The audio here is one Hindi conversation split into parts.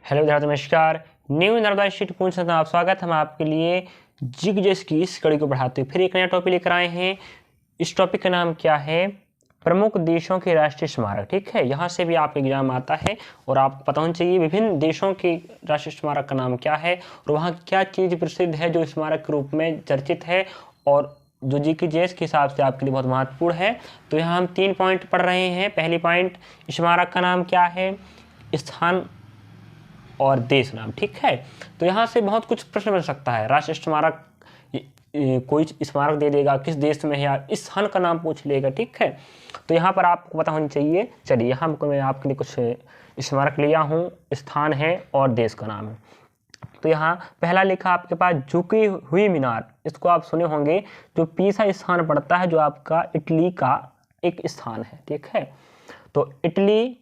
हेलो विद्यार्थी, नमस्कार। न्यू नर्मदा शीट पूर्ण संस्थान आप स्वागत। हम आपके लिए जिग्जेस की इस कड़ी को बढ़ाते हुए फिर एक नया टॉपिक लेकर आए हैं। इस टॉपिक का नाम क्या है? प्रमुख देशों के राष्ट्रीय स्मारक। ठीक है, यहाँ से भी आपका एग्जाम आता है और आपको पता होना चाहिए विभिन्न देशों के राष्ट्रीय स्मारक का नाम क्या है और वहाँ क्या चीज़ प्रसिद्ध है जो स्मारक के रूप में चर्चित है और जो जिग्जेस के हिसाब से आपके लिए बहुत महत्वपूर्ण है। तो यहाँ हम 3 पॉइंट पढ़ रहे हैं। पहली पॉइंट, स्मारक का नाम क्या है, स्थान और देश नाम। ठीक है, तो यहाँ से बहुत कुछ प्रश्न बन सकता है। राष्ट्रीय स्मारक, कोई स्मारक दे देगा किस देश में है, या इस स्थान का नाम पूछ लेगा। ठीक है, तो यहाँ पर आपको पता होनी चाहिए। चलिए, यहाँ मैं आपके लिए कुछ स्मारक लिया हूँ, स्थान है और देश का नाम है। तो यहाँ पहला लिखा आपके पास झुकी हुई मीनार। इसको आप सुने होंगे, जो पीसा स्थान पड़ता है, जो आपका इटली का एक स्थान है। ठीक है, तो इटली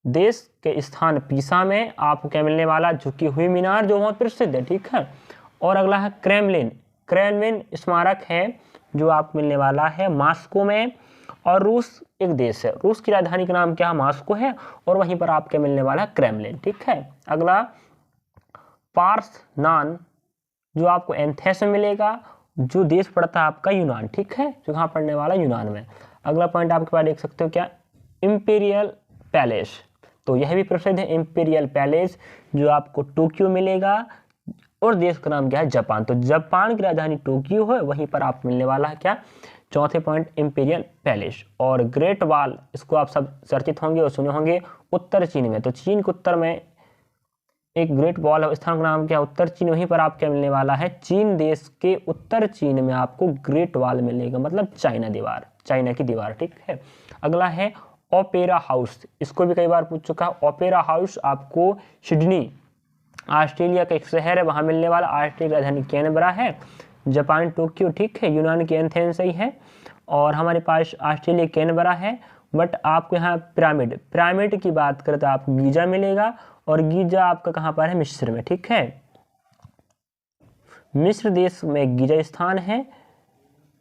देश के स्थान पीसा में आपको क्या मिलने वाला, झुकी हुई मीनार, जो बहुत प्रसिद्ध है। ठीक है, और अगला है क्रेमलिन। क्रेमलिन स्मारक है जो आपको मिलने वाला है मॉस्को में, और रूस एक देश है, रूस की राजधानी का नाम क्या है, मॉस्को है, और वहीं पर आपके मिलने वाला है क्रेमलिन। ठीक है, अगला पारसनान, जो आपको एथेंस में मिलेगा, जो देश पड़ता है आपका यूनान। ठीक है, जो कहाँ पड़ने वाला, यूनान में। अगला पॉइंट आपके पास देख सकते हो क्या, इंपीरियल पैलेस। तो यह भी प्रसिद्ध है, इंपीरियल पैलेस, जो आपको टोक्यो मिलेगा, और देश का नाम क्या है, जापान। तो जापान की राजधानी टोक्यो है, वहीं पर आप मिलने वाला है क्या, चौथे पॉइंट, इंपीरियल पैलेस। और ग्रेट वॉल, इसको आप सब चर्चित होंगे और सुने होंगे, उत्तर चीन में। तो चीन के उत्तर में एक ग्रेट वॉल है, स्थान का नाम क्या है, उत्तर चीन। वहीं पर आपको मिलने वाला है, चीन देश के उत्तर चीन में आपको ग्रेट वॉल मिलेगा, मतलब चाइना दीवार, चाइना की दीवार। ठीक है, अगला है ओपेरा हाउस। इसको भी कई बार पूछ चुका है। ओपेरा हाउस आपको सिडनी, ऑस्ट्रेलिया का एक शहर है, वहाँ मिलने वाला। ऑस्ट्रेलिया की राजधानी कैनबरा है, जापान टोक्यो। ठीक है, यूनान की एथेंस ही है, और हमारे पास ऑस्ट्रेलिया कैनबरा है। बट आपको यहाँ पिरामिड, पिरामिड की बात करें तो आपको गीजा मिलेगा, और गीजा आपका कहाँ पर है, मिस्र में। ठीक है, मिस्र देश में गीजा स्थान है।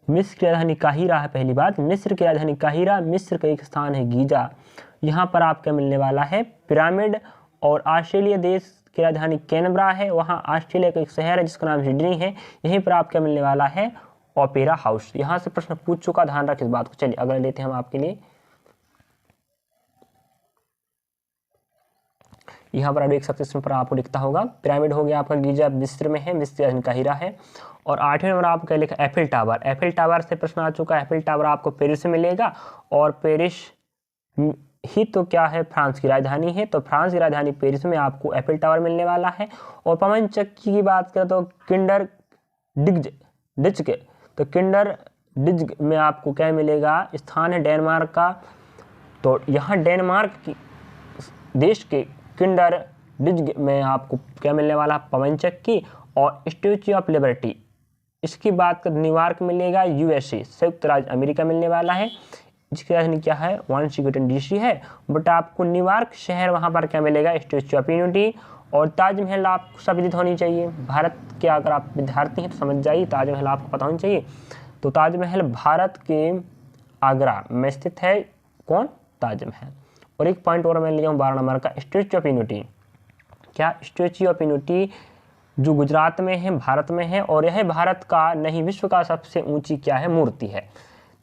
मिस्र की राजधानी काहिरा है। पहली बात, मिस्र की राजधानी काहिरा, मिस्र का एक स्थान है गीजा, यहाँ पर आपका मिलने वाला है पिरामिड। और ऑस्ट्रेलिया देश की राजधानी कैनबरा है, वहाँ ऑस्ट्रेलिया का एक शहर है जिसका नाम सिडनी है, यहीं पर आपका मिलने वाला है ओपेरा हाउस। यहाँ से प्रश्न पूछ चुका, ध्यान रख इस बात को। चलिए अगला लेते हैं हम आपके लिए। यहाँ पर देख सकते हैं, इसमें पर आपको लिखता होगा, पिरामिड हो गया आपका गीजा, मिस्र में है, मिस्र की राजधानी काहिरा है। और 8वें नंबर आपको क्या लिखा, एफिल टावर। एफिल टावर से प्रश्न आ चुका है। एफिल टावर आपको पेरिस में मिलेगा, और पेरिस ही तो क्या है, फ्रांस की राजधानी है। तो फ्रांस की राजधानी पेरिस में आपको एफिल टावर मिलने वाला है। और पवन चक्की की बात करें तो किंडर डिज्ग, तो किंडर डिज्ग में आपको क्या मिलेगा, स्थान है डेनमार्क का। तो यहाँ डेनमार्क की देश के किंडर डिज्ग में आपको क्या मिलने वाला, पवन चक्की। और स्टैच्यू ऑफ लिबर्टी, इसकी बात कर न्यूयॉर्क मिलेगा, यूएसए संयुक्त राज्य अमेरिका मिलने वाला है, जिसकी राजधानी क्या है, वाशिंगटन डीसी है। बट आपको न्यूयॉर्क शहर, वहाँ पर क्या मिलेगा, स्टैच्यू ऑफ यूनिटी। और ताजमहल आपको सब विदित होनी चाहिए। भारत के अगर आप विद्यार्थी हैं तो समझ जाइए, ताजमहल आपको पता होनी चाहिए। तो ताजमहल भारत के आगरा में स्थित है, कौन, ताजमहल। और एक पॉइंट और मैं लिया हूँ 12 नंबर का, स्टैच्यू ऑफ यूनिटी। क्या, स्टैच्यू ऑफ यूनिटी जो गुजरात में है, भारत में है, और यह भारत का नहीं विश्व का सबसे ऊंची क्या है, मूर्ति है।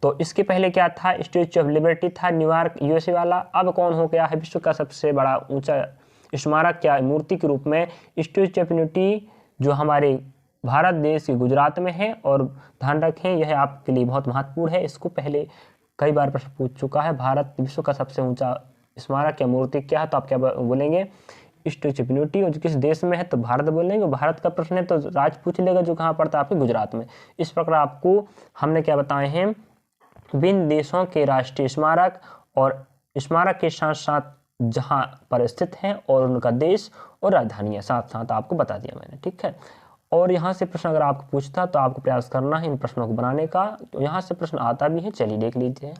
तो इसके पहले क्या था, स्टैच्यू ऑफ लिबर्टी था, न्यूयॉर्क यूएसए वाला। अब कौन हो गया है, विश्व का सबसे बड़ा ऊंचा स्मारक क्या, मूर्ति के रूप में स्टैच्यू ऑफ यूनिटी, जो हमारे भारत देश के गुजरात में है। और ध्यान रखें, यह आपके लिए बहुत महत्वपूर्ण है। इसको पहले कई बार प्रश्न पूछ चुका है, भारत विश्व का सबसे ऊंचा स्मारक या मूर्ति क्या है, तो आप क्या बोलेंगे, स्टैच्यू ऑफ यूनिटी। और किस देश में है, तो भारत बोलेंगे। भारत का प्रश्न है तो राज्य पूछ लेगा, जो कहाँ पड़ता है, आपके गुजरात में। इस प्रकार आपको हमने क्या बताए हैं, विभिन्न देशों के राष्ट्रीय स्मारक और स्मारक के साथ साथ जहाँ पर स्थित हैं और उनका देश और राजधानियाँ साथ साथ आपको बता दिया मैंने। ठीक है, और यहाँ से प्रश्न अगर आपको पूछता तो आपको प्रयास करना है इन प्रश्नों को बनाने का। तो यहाँ से प्रश्न आता भी है, चलिए देख लीजिए।